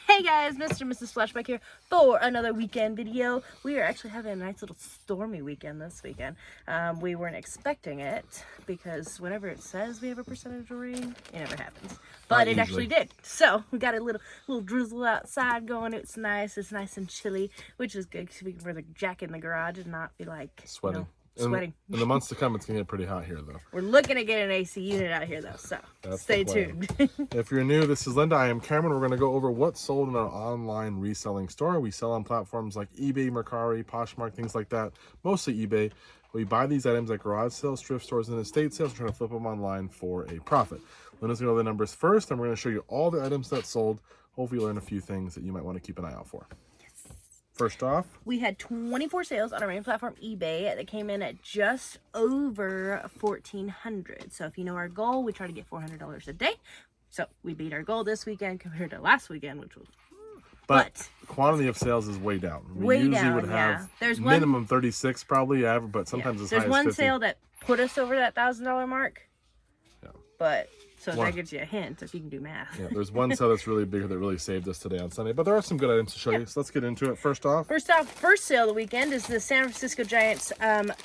Hey guys, Mr. and Mrs. Flashback here for another weekend video. We are actually having a nice little stormy weekend this weekend. We weren't expecting it because whenever it says we have a percentage of rain, it never happens. But it actually did. So we got a little drizzle outside going. It's nice and chilly, which is good because we can wear the jacket in the garage and not be like sweating. Sweating. In the months to come, it's going to get pretty hot here, though. We're looking to get an AC unit out here, though, so stay tuned. If you're new, this is Linda. I am Cameron. We're going to go over what's sold in our online reselling store. We sell on platforms like eBay, Mercari, Poshmark, things like that. Mostly eBay. We buy these items at garage sales, thrift stores, and estate sales. We're trying to flip them online for a profit. Linda's going to know the numbers first, and we're going to show you all the items that sold. Hopefully, you learn a few things that you might want to keep an eye out for. First off, we had 24 sales on our main platform, eBay, that came in at just over $1,400. So if you know our goal, we try to get $400 a day. So we beat our goal this weekend compared to last weekend, which was... But quantity of sales is way down. We usually would have There's minimum 36 probably, but sometimes as high as 50. There's one sale that put us over that $1,000 mark. Yeah. But... So that gives you a hint if you can do math. Yeah, there's one sale that's really big that really saved us today on Sunday. But there are some good items to show you. So let's get into it. First sale of the weekend is the San Francisco Giants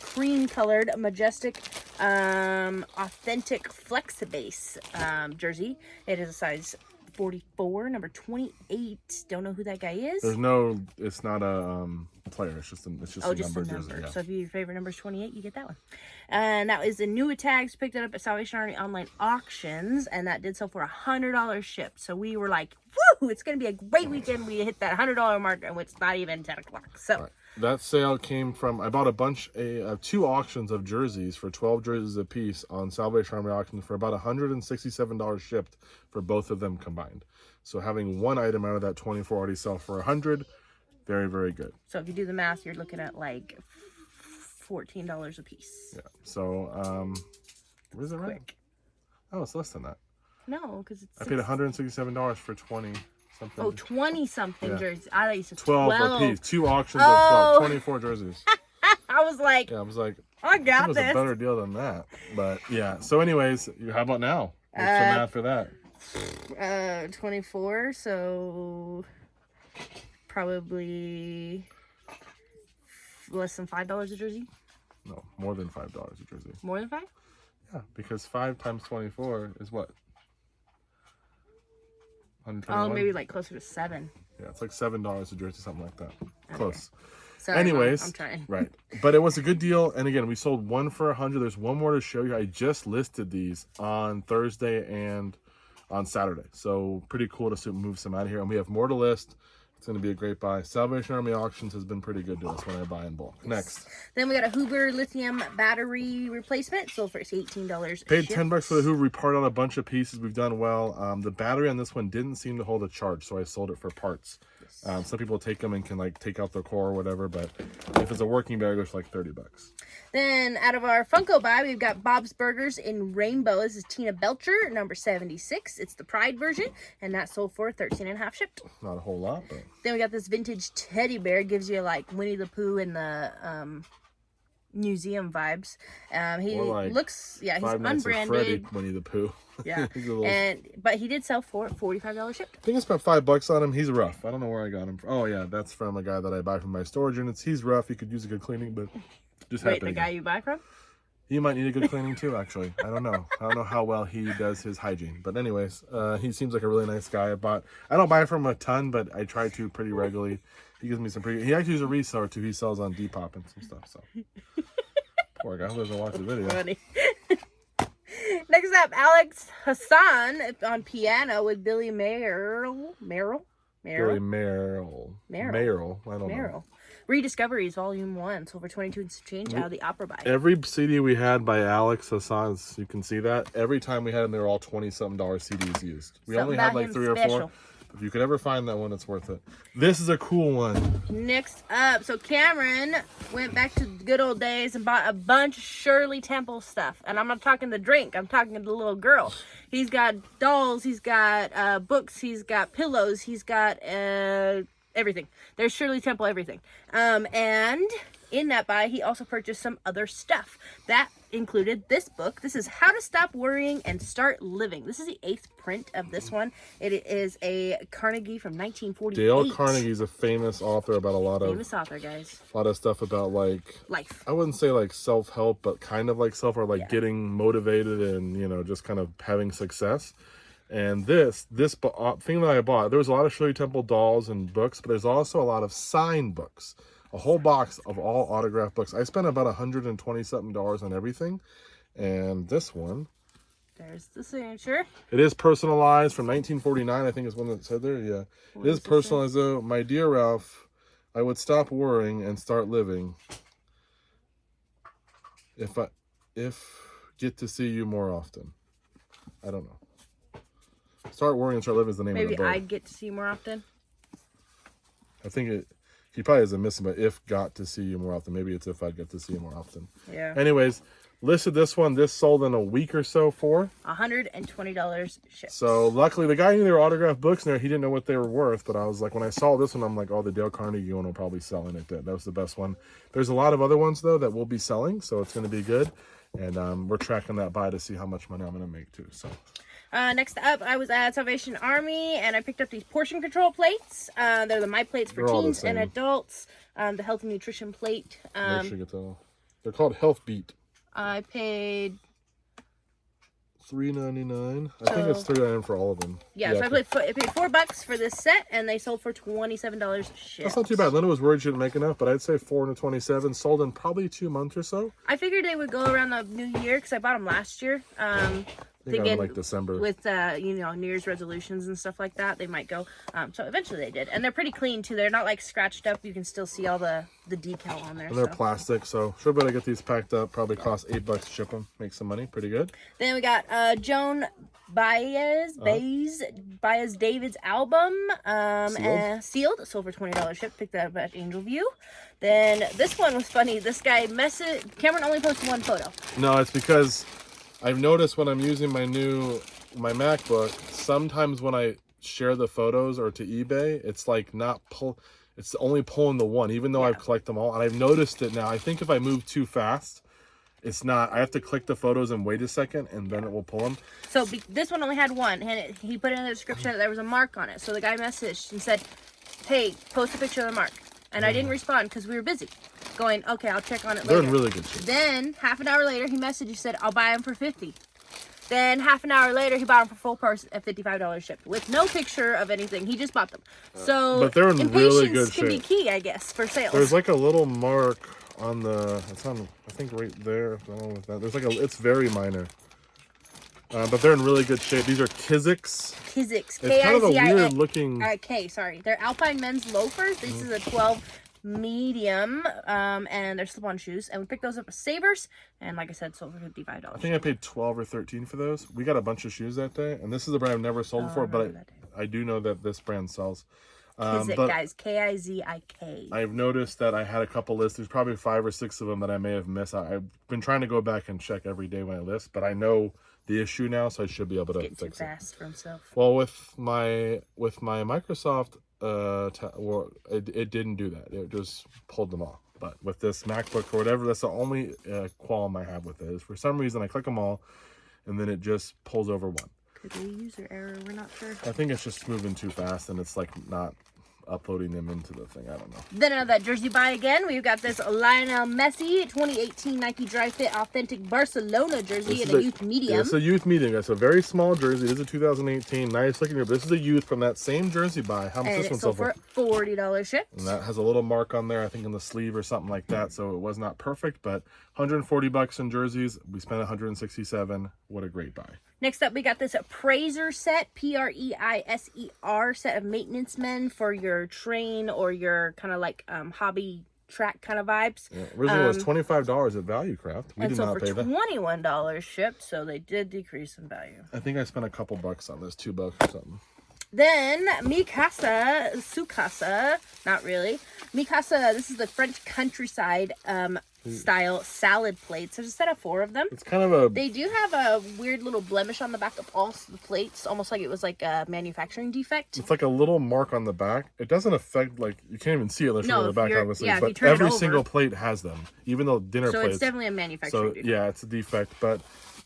cream-colored, majestic, authentic Flexibase jersey. It is a size 44, number 28. Don't know who that guy is. It's not a player. It's just a number jersey. Yeah. So if your favorite number is 28, you get that one. And that was the new tags. Picked it up at Salvation Army online auctions, and that did sell for $100 shipped. So we were like, "Woo! It's gonna be a great weekend." We hit that $100 mark, and it's not even 10 o'clock. So. Right. That sale came from, I bought a bunch of 2 auctions of jerseys for 12 jerseys a piece on Salvation Army auctions for about $167 shipped for both of them combined. So having one item out of that 24 already sell for $100, very, very good. So if you do the math, you're looking at like $14 a piece. Yeah. So, where's it right? Oh, it's less than that. No, because it's... I paid $167 for 20 something. Oh, 20-something jerseys. I thought you said 12 a piece. 2 auctions of 12. 24 jerseys. I was like... Yeah, I was like... I got this. It was a better deal than that. But, yeah. So, anyways, how about now? What's the math for that? 24, so... Probably... less than $5 a jersey? No, more than $5 a jersey. More than 5? Yeah, because 5 times 24 is what? Oh, maybe like closer to 7. Yeah, it's like $7 a jersey, something like that. Okay. Close. Sorry, anyways, I'm trying. Right. But it was a good deal. And again, we sold 1 for $100. There's one more to show you. I just listed these on Thursday and on Saturday. So pretty cool to move some out of here. And we have more to list. It's going to be a great buy. Salvation Army Auctions has been pretty good to us when I buy in bulk. Next. Then we got a Hoover lithium battery replacement. Sold for $18. Paid $10 for the Hoover. We parted out a bunch of pieces. We've done well. The battery on this one didn't seem to hold a charge, so I sold it for parts. Some people take them and can like take out the core or whatever, but if it's a working battery, it's like $30. Then out of our Funko buy, we've got Bob's Burgers in Rainbow. This is Tina Belcher, number 76. It's the Pride version, and that sold for $13.50 shipped. Not a whole lot, but... Then we got this vintage teddy bear. It gives you like Winnie the Pooh and the museum vibes. He looks, he's unbranded. Winnie the Pooh. Yeah, but he did sell for $45 shipped. I think I spent $5 on him. He's rough. I don't know where I got him from. Oh yeah, that's from a guy that I buy from my storage units. He's rough. He could use a good cleaning, but just wait, the guy you buy from? He might need a good cleaning too, actually. I don't know. I don't know how well he does his hygiene. But anyways, he seems like a really nice guy. I don't buy from him a ton, but I try to pretty regularly. He gives me some he actually is a reseller too. He sells on Depop and some stuff. So poor guy who doesn't watch the video. Funny. Next up, Alex Hassan on piano with Billy Merrill. Billy Merrill. I don't know. Rediscoveries Volume 1, sold for 22 and change out of the opera buy. Every CD we had by Alex Hassan, you can see that. Every time we had them, they were all $20-something CDs used. We only had like 3 or 4. If you could ever find that one, it's worth it. This is a cool one. Next up, so Cameron went back to the good old days and bought a bunch of Shirley Temple stuff. And I'm not talking the drink, I'm talking the little girl. He's got dolls, he's got books, he's got pillows, he's got everything. There's Shirley Temple everything. And in that buy, he also purchased some other stuff. That included this book. This is How to Stop Worrying and Start Living. This is the 8th print of this one. It is a Carnegie from 1948. Dale Carnegie's a famous author about a lot author, guys. A lot of stuff about like life. I wouldn't say like self-help, but kind of like self or like getting motivated and, you know, just kind of having success. And this thing that I bought, there was a lot of Shirley Temple dolls and books, but there's also a lot of signed books. A whole box of all autographed books. I spent about $120 something on everything. And this one, there's the signature. It is personalized from 1949, I think is one that said there. Yeah. It is personalized though. My dear Ralph, I would stop worrying and start living if get to see you more often. I don't know. Start worrying and start living is the name of the book. Maybe I'd get to see you more often. I think he probably isn't missing, but if got to see you more often. Maybe it's if I get to see you more often. Yeah. Anyways, listed this one. This sold in a week or so for $120 shipped. So luckily, the guy knew there were autographed books in there. He didn't know what they were worth, but I was like, when I saw this one, I'm like, oh, the Dale Carnegie one will probably sell, and it did. That was the best one. There's a lot of other ones though that will be selling, so it's going to be good. And we're tracking that buy to see how much money I'm going to make too. So. Next up, I was at Salvation Army, and I picked up these portion control plates. They're the My Plates for teens and adults. The health and nutrition plate. Make sure you get the. They're called Health Beat. I paid $3.99. I think it's $3.99 for all of them. Yeah, so I paid $4 for this set, and they sold for $27 shipped. That's not too bad. Linda was worried she didn't make enough, but I'd say $427 sold in probably 2 months or so. I figured they would go around the new year because I bought them last year. I think around like December. With, you know, New Year's resolutions and stuff like that, they might go. So eventually they did. And they're pretty clean, too. They're not, like, scratched up. You can still see all the decal on there. And they're plastic, so sure better get these packed up. Probably cost $8 to ship them. Make some money. Pretty good. Then we got Joan Baez David's album. Sealed. Sold for $20 shipped. Picked that up at Angel View. Then this one was funny. This guy Cameron only posted one photo. No, it's because I've noticed when I'm using my MacBook, sometimes when I share the photos or to eBay, it's like it's only pulling the one, even though I collect them all. And I've noticed it now. I think if I move too fast, it's not. I have to click the photos and wait a second, and then it will pull them. So this one only had one, and he put in the description that there was a mark on it. So the guy messaged and said, "Hey, post a picture of the mark." And I didn't respond because we were busy. Going, okay, I'll check on it later. They're in really good shape. Then, half an hour later, he messaged and said, I'll buy them for $50. Then, half an hour later, he bought them for full price at $55 shipped. With no picture of anything. He just bought them. So, but they're in really good shape. Can be key, I guess, for sales. There's like a little mark on it's on, I think right there. There's like it's very minor. But they're in really good shape. These are Kiziks. Kiziks. It's kind of a weird looking. Sorry. They're Alpine men's loafers. This is a 12 medium, and they're slip-on shoes. And we picked those up at Savers, and like I said, sold for $55. I think I paid $12 or $13 for those. We got a bunch of shoes that day, and this is a brand I've never sold before, but I do know that this brand sells. Kizik, guys, K-I-Z-I-K. I've noticed that I had a couple lists. There's probably 5 or 6 of them that I may have missed. I've been trying to go back and check every day when I list, but I know the issue now, so I should be able to fix it. Fast for himself. Well, with my Microsoft, it didn't do that. It just pulled them all. But with this MacBook or whatever, that's the only qualm I have with it. Is for some reason I click them all, and then it just pulls over one. Could be a user error. We're not sure. I think it's just moving too fast, and it's like not uploading them into the thing. I don't know. Then another jersey buy again. We've got this Lionel Messi 2018 Nike Dry Fit Authentic Barcelona jersey in a youth medium. It's a youth medium. It's a very small jersey. It is a 2018. Nice looking here. But this is a youth from that same jersey buy. How much this one sold for? $40 shipped. And that has a little mark on there, I think in the sleeve or something like that. So it was not perfect, but $140 in jerseys. We spent $167. What a great buy. Next up, we got this Praiser set, Preiser set of maintenance men for your train or your kind of like hobby track kind of vibes. Yeah, originally it was $25 at Value Craft. We did not pay that. $21 shipped, so they did decrease in value. I think I spent a couple bucks on this, $2 or something. Then Sukasa, not really. Mikasa, this is the French countryside style salad plates. There's a set of 4 of them. It's kind of a... They do have a weird little blemish on the back of all the plates, almost like it was like a manufacturing defect. It's like a little mark on the back. It doesn't affect, like, you can't even see it unless you're on the back, obviously. Yeah, but every single plate has them, even though dinner plates. So it's definitely a manufacturing defect. Yeah, it's a defect. But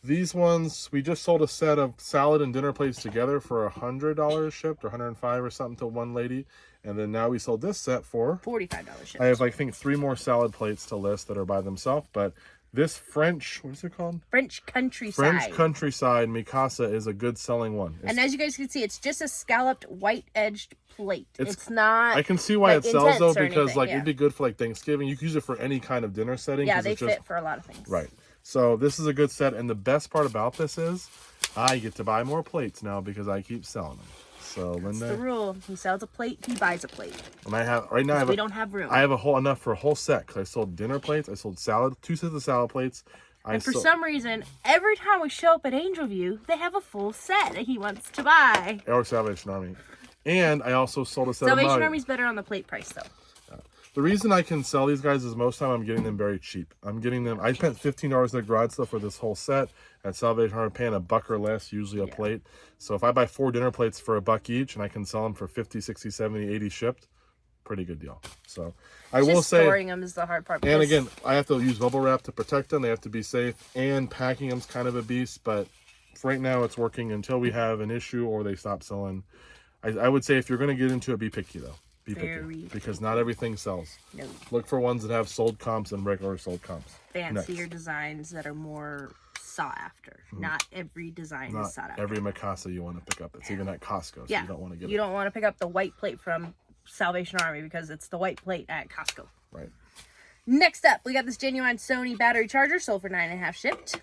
these ones, we just sold a set of salad and dinner plates together for $100 shipped, or $105 or something to one lady. And then now we sold this set for $45 shipped. I have, I think, 3 more salad plates to list that are by themselves. But this French, what is it called? French Countryside. French Countryside Mikasa is a good selling one. And as you guys can see, it's just a scalloped white-edged plate. It's not... I can see why like, it sells, though, because anything, like it'd be good for like Thanksgiving. You can use it for any kind of dinner setting. Yeah, they fit for a lot of things. Right. So this is a good set. And the best part about this is I get to buy more plates now because I keep selling them. So Linda, that's the rule. He sells a plate, he buys a plate. And I have right now. We don't have room. I have enough for a whole set because I sold dinner plates. I sold salad, 2 sets of salad plates. And for some reason, every time we show up at Angel View, they have a full set that he wants to buy. Or Salvation Army. And I also sold a set Salvation of Army's better on the plate price, though. The reason I can sell these guys is most of the time I'm getting them very cheap. I'm getting them, I spent $15 at garage sale for this whole set. At Salvation Army, paying $1 or less, usually a plate. So if I buy 4 dinner plates for $1 each and I can sell them for 50, 60, 70, 80 shipped, pretty good deal. So I will say, storing them is the hard part. And again, I have to use bubble wrap to protect them. They have to be safe, and packing them's kind of a beast. But right now it's working until we have an issue or they stop selling. I would say if you're going to get into it, be picky though. Be picky, because not everything sells. No. Look for ones that have sold comps and regular sold comps. Fancier designs that are more sought after. Not every design is sought after. Every Mikasa you want to pick up. It's even at Costco, so you don't want to get it. You don't want to pick up the white plate from Salvation Army because it's the white plate at Costco. Right. Next up, we got this genuine Sony battery charger, sold for $9.50 shipped.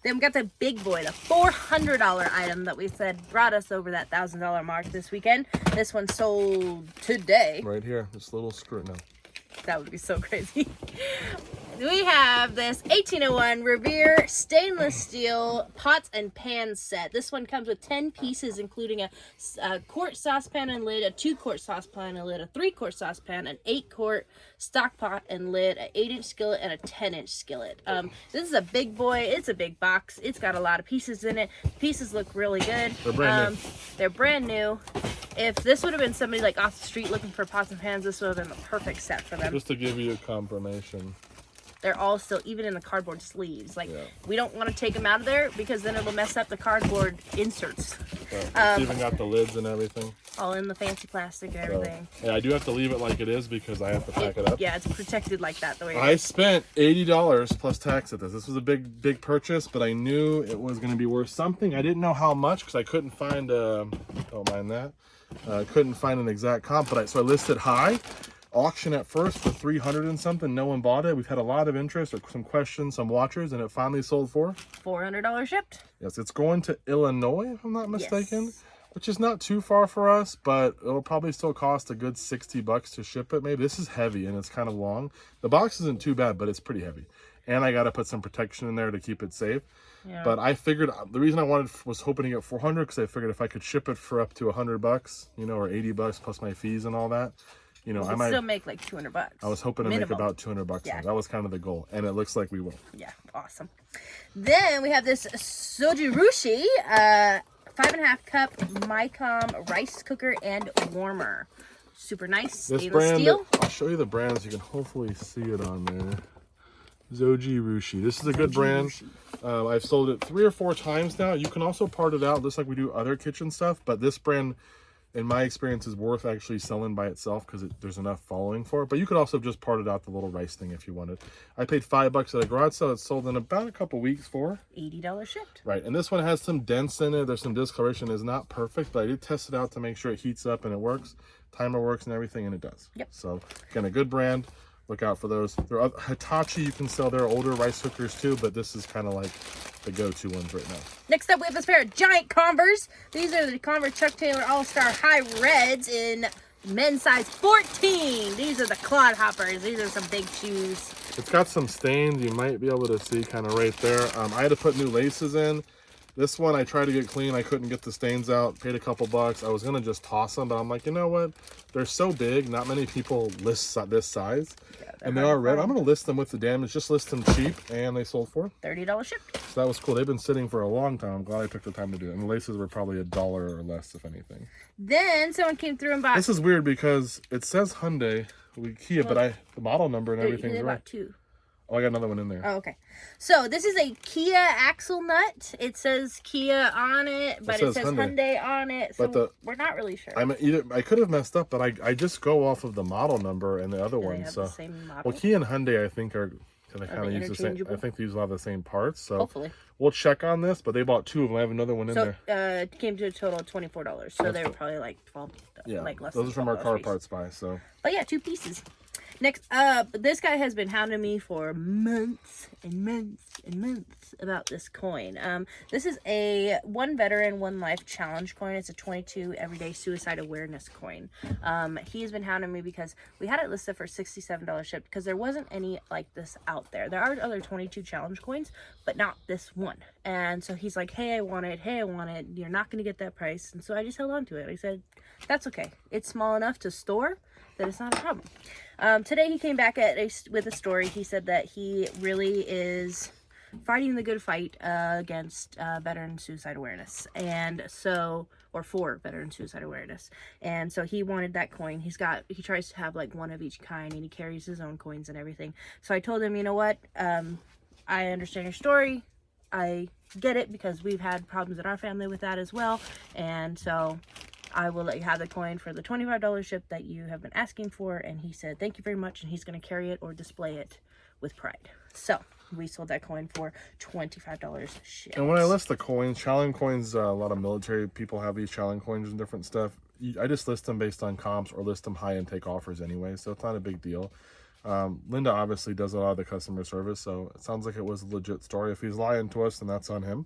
Then we got the big boy, the $400 item that we said brought us over that $1,000 mark this weekend. This one sold today. Right here, this little skirt now. That would be so crazy. We have this 1801 Revere stainless steel pots and pans set. This one comes with 10 pieces, including a quart saucepan and lid, a 2-quart saucepan and lid, a 3-quart saucepan, an 8-quart stock pot and lid, an 8-inch skillet, and a 10-inch skillet. This is a big boy. It's a big box. It's got a lot of pieces in it. The pieces look really good. They're brand new. They're brand new. If this would have been somebody like off the street looking for pots and pans, this would have been the perfect set for them. Just to give you a confirmation. They're all still, even in the cardboard sleeves. Like, we don't want to take them out of there because then it'll mess up the cardboard inserts. It's even got the lids and everything. All in the fancy plastic and everything. Yeah, I do have to leave it like it is because I have to pack it up. Yeah, it's protected like that the way I spent $80 plus tax at this. This was a big purchase, but I knew it was going to be worth something. I didn't know how much because I couldn't find, don't mind that. Couldn't find an exact comp, but so I listed high. Auction at first for 300 and something. No one bought it. We've had a lot of interest, or some questions, some watchers, and it finally sold for $400 shipped. Yes, it's going to Illinois, if I'm not mistaken, yes. Which is not too far for us, but it'll probably still cost a good $60 to ship it. Maybe this is heavy and it's kind of long. The box isn't too bad, but it's pretty heavy, and I got to put some protection in there to keep it safe. Yeah. But I figured the reason I was hoping to get 400 because I figured if I could ship it for up to $100, you know, or $80 plus my fees and all that. You know, I might still make like $200. I was hoping to make about $200. Yeah. That was kind of the goal, and it looks like we will. Yeah, awesome. Then we have this Sojirushi 5.5 cup Mycom rice cooker and warmer. Super nice. This stainless brand, steel. I'll show you the brands. You can hopefully see it on there. Sojirushi. This is a good brand. I've sold it 3 or 4 times now. You can also part it out just like we do other kitchen stuff, but this brand, in my experience, is worth actually selling by itself because there's enough following for it. But you could also just part it out the little rice thing if you wanted. I paid $5 at a garage sale. It's sold in about a couple weeks for $80 shipped. Right, and this one has some dents in it. There's some discoloration. It's not perfect, but I did test it out to make sure it heats up and it works. Timer works and everything, and it does. Yep. So again, a good brand. Look out for those. There are Hitachi. You can sell their older rice cookers too, but this is kind of like the go-to ones right now. Next up, we have this pair of giant Converse. These are the Converse Chuck Taylor All-Star High Reds in men's size 14. These are the clod hoppers. These are some big shoes. It's got some stains. You might be able to see kind of right there. I had to put new laces in. This one I tried to get clean. I couldn't get the stains out. Paid a couple bucks. I was gonna just toss them, but I'm like, you know what? They're so big. Not many people list this size, and they are red. I'm gonna list them with the damage. Just list them cheap, and they sold for $30 shipped. So that was cool. They've been sitting for a long time. I'm glad I took the time to do it. And the laces were probably $1 or less, if anything. Then someone came through and bought. This is weird because it says Hyundai, Kia, but the model number and everything's they right. bought 2. Oh, I got another one in there. Oh, okay. So this is a Kia axle nut. It says Kia on it, but it says Hyundai on it. So we're not really sure. I could have messed up, but I just go off of the model number and the other one. So, the same model? Well, Kia and Hyundai, I think are kind of use the same. I think they use a lot of the same parts. So hopefully we'll check on this. But they bought 2 of them. I have another one in there. It came to a total of $24. So they were probably like 12. Yeah, like less. Those are from our car parts buy. So. But yeah, 2 pieces. Next up, this guy has been hounding me for months and months and months about this coin. This is a One Veteran, One Life challenge coin. It's a 22 everyday suicide awareness coin. He's been hounding me because we had it listed for $67 shipped because there wasn't any like this out there. There are other 22 challenge coins, but not this one. And so he's like, hey, I want it. Hey, I want it. You're not going to get that price. And so I just held on to it. I said, that's okay. It's small enough to store that it's not a problem. Today he came back with a story. He said that he really is fighting the good fight against veteran suicide awareness, and so, or for veteran suicide awareness. And so he wanted that coin. He tries to have like one of each kind, and he carries his own coins and everything. So I told him, you know what? I understand your story. I get it because we've had problems in our family with that as well, and so I will let you have the coin for the $25 ship that you have been asking for. And he said, thank you very much. And he's going to carry it or display it with pride. So we sold that coin for $25 shipped. And when I list the coins, challenge coins, a lot of military people have these challenge coins and different stuff. I just list them based on comps or list them high intake offers anyway. So it's not a big deal. Linda obviously does a lot of the customer service. So it sounds like it was a legit story. If he's lying to us, then that's on him.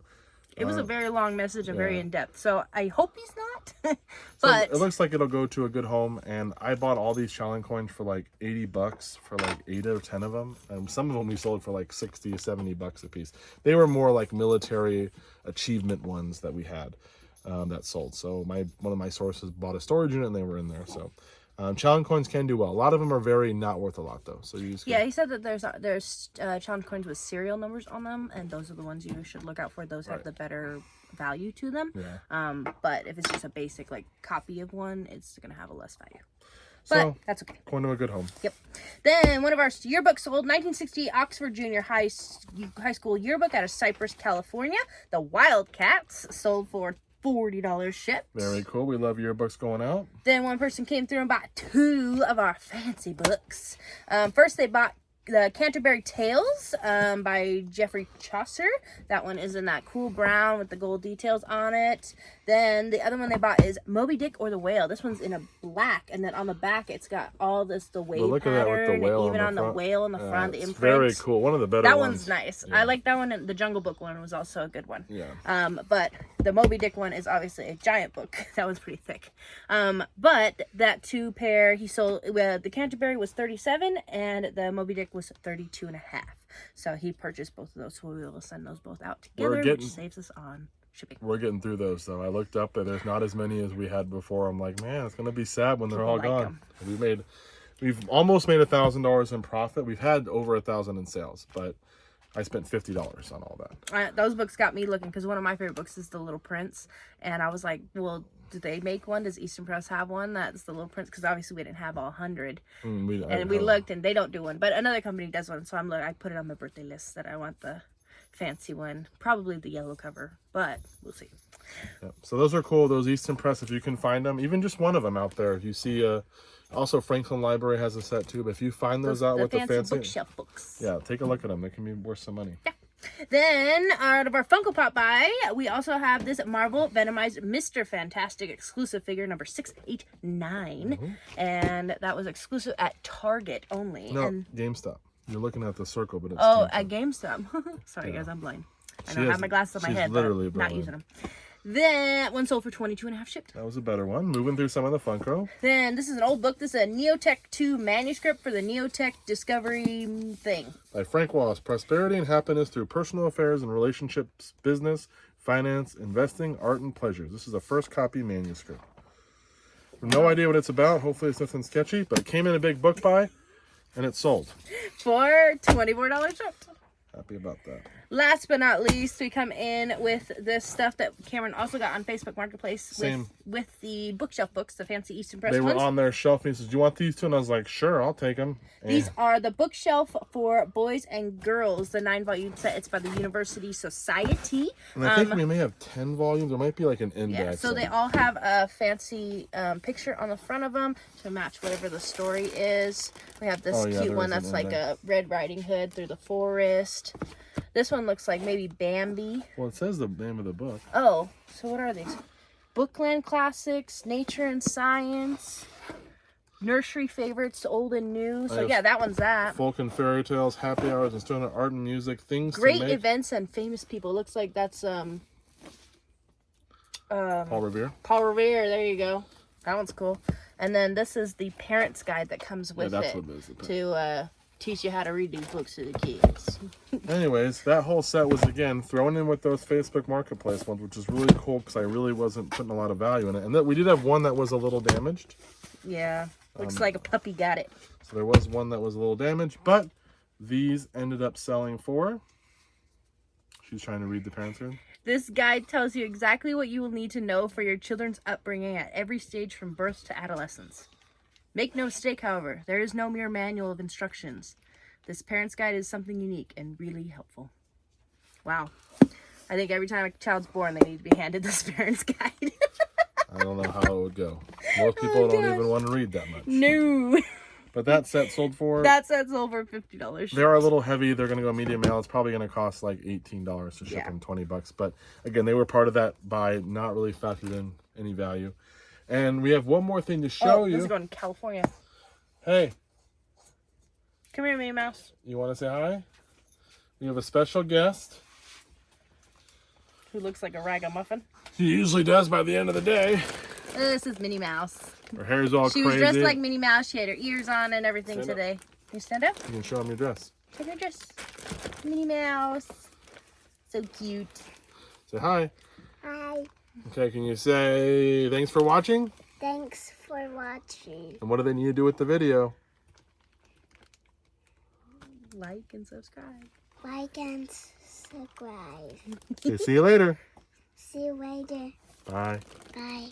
It was a very long message and very in-depth, so I hope he's not. But so it looks like it'll go to a good home, and I bought all these challenge coins for like $80 for like 8 or 10 of them, and some of them we sold for like 60 or 70 bucks a piece. They were more like military achievement ones that we had that sold. So one of my sources bought a storage unit, and they were in there. So challenge coins can do well. A lot of them are very not worth a lot though. So he said that there's challenge coins with serial numbers on them, and those are the ones you should look out for. Those have the better value to them. Yeah. But if it's just a basic like copy of one, it's gonna have a less value. So, but that's okay. Going to a good home. Yep. Then one of our yearbooks sold, 1960 Oxford Junior High School yearbook out of Cypress, California. The Wildcats sold for $40 shipped. Very cool. We love yearbooks going out. Then one person came through and bought 2 of our fancy books. First they bought the Canterbury Tales by Geoffrey Chaucer. That one is in that cool brown with the gold details on it. Then the other one they bought is Moby Dick or the Whale. This one's in a black, and then on the back it's got all the wave look pattern, at that with the whale and even on the whale in the front, the imprint. Very cool. One of the better ones. That one's nice. Yeah. I like that one, and the Jungle Book one was also a good one. Yeah. But the Moby Dick one is obviously a giant book. That one's pretty thick. But that 2 pair he sold, the Canterbury was $37 and the Moby Dick was $32.50. So he purchased both of those, so we will send those both out together, which saves us on shipping. We're getting through those though. I looked up and there's not as many as we had before. I'm like, man, it's gonna be sad when they're all gone. We've almost made $1,000 in profit. We've had over 1,000 in sales, but I spent $50 on all that. Those books got me looking because one of my favorite books is The Little Prince, and I was like, well, do they make one? Does Eastern Press have one that's The Little Prince? Because obviously we didn't have all 100. We looked and they don't do one, but another company does one. So I put it on my birthday list that I want the fancy one, probably the yellow cover, but we'll see. Yep. So those are cool. Those Eastern Press, if you can find them, even just one of them out there. If you see, also Franklin Library has a set too. But if you find those out with the fancy bookshelf books, yeah, take a look at them. They can be worth some money. Yeah. Then, out of our Funko Pop buy, we also have this Marvel Venomized Mr. Fantastic exclusive figure number 689. And that was exclusive at Target only. No, and GameStop. You're looking at the circle, but it's at GameStop. Sorry, guys, I'm blind. I don't have my glasses on my head, but I'm not using them. Then one sold for $22.50 shipped. That was a better one. Moving through some of the Funko. Then this is an old book. This is a Neotech 2 manuscript for the Neotech Discovery thing. By Frank Wallace. Prosperity and happiness through personal affairs and relationships, business, finance, investing, art, and pleasures. This is a first copy manuscript. No idea what it's about. Hopefully it's nothing sketchy, but it came in a big book buy, and it sold. For $24 shipped. Happy about that. Last but not least, we come in with this stuff that Cameron also got on Facebook Marketplace with the bookshelf books, the fancy Eastern Press They were ones. on their shelf, and he says, "Do you want these two?" And I was like, "Sure, I'll take them." These are the bookshelf for boys and girls, the 9-volume set. It's by the University Society. And I think we may have 10 volumes. There might be like an index. Yeah, so they all have a fancy picture on the front of them to match whatever the story is. We have this cute one that's like a Red Riding Hood through the forest. This one looks like maybe Bambi. Well, it says the name of the book. Oh, so what are these? Bookland Classics, Nature and Science, Nursery Favorites, Old and New. So yeah, that one's that. Folk and Fairy Tales, Happy Hours, and Stoner Art and Music, Things Great to Make. Events and Famous People. Looks like that's Paul Revere. Paul Revere, there you go. That one's cool. And then this is the parent's guide that comes with that's it what it is, to teach you how to read these books to the kids. Anyways, that whole set was, again, thrown in with those Facebook Marketplace ones, which is really cool because I really wasn't putting a lot of value in it. And we did have one that was a little damaged. Yeah, looks like a puppy got it. So there was one that was a little damaged, but these ended up selling for... She's trying to read the parent's guide. This guide tells you exactly what you will need to know for your children's upbringing at every stage from birth to adolescence. Make no mistake, however, there is no mere manual of instructions. This parent's guide is something unique and really helpful. Wow. I think every time a child's born, they need to be handed this parent's guide. I don't know how it would go. Most people don't even want to read that much. No. But that set sold for... That set's over $50. They are a little heavy. They're going to go medium mail. It's probably going to cost like $18 to ship them, $20. But again, they were part of that buy, not really factored in any value. And we have one more thing to show you. This is going to California. Hey. Come here, Minnie Mouse. You want to say hi? We have a special guest. Who looks like a ragamuffin. He usually does by the end of the day. This is Minnie Mouse. Her hair's all crazy. She was dressed like Minnie Mouse. She had her ears on and everything today. Can you stand up? You can show him your dress. Show your dress. Minnie Mouse. So cute. Say hi. Hi. Okay, can you say thanks for watching? Thanks for watching. And what do they need to do with the video? Like and subscribe. Like and subscribe. Okay, see you later. See you later. Bye. Bye.